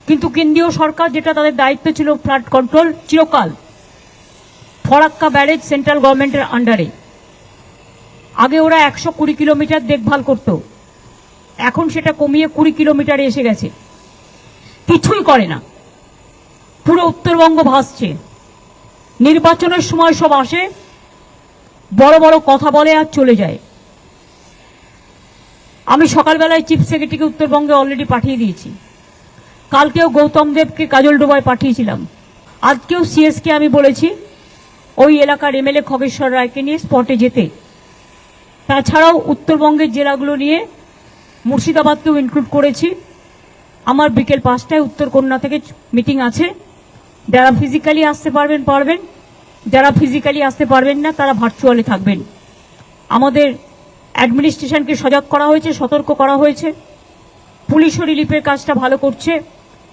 কিন্তু কেন্দ্রীয় সরকার, যেটা তাদের দায়িত্ব ছিল ফ্লাড কন্ট্রোল, চিরকাল ফরাক্কা ব্যারেজ সেন্ট্রাল গভর্নমেন্টের আন্ডারে। আগে ওরা 120 কিলোমিটার দেখভাল করত, এখন সেটা কমিয়ে 20 কিলোমিটারে এসে গেছে। কিছুই করে না, পুরো উত্তরবঙ্গ ভাসছে। নির্বাচনের সময় সব আসে, বড় বড় কথা বলে আর চলে যায়। আমি সকালবেলায় চিফ সেক্রেটারিকে উত্তরবঙ্গে অলরেডি পাঠিয়ে দিয়েছি। কালকেও গৌতম দেবকে কাজলডোবায় পাঠিয়েছিলাম। আজকেও সিএসকে আমি বলেছি ওই এলাকার এমএলএ খগেশ্বর রায়কে নিয়ে স্পটে যেতে। তাছাড়াও উত্তরবঙ্গের জেলাগুলো নিয়ে মুর্শিদাবাদকেও ইনক্লুড করেছি। আমার বিকেল 5টায় উত্তরকন্যা থেকে মিটিং আছে। যারা ফিজিক্যালি আসতে পারবেন, যারা ফিজিক্যালি আসতে পারবেন না তারা ভার্চুয়ালি থাকবেন। আমাদের অ্যাডমিনিস্ট্রেশনকে সজাগ করা হয়েছে, সতর্ক করা হয়েছে। পুলিশও রিলিফের কাজটা ভালো করছে।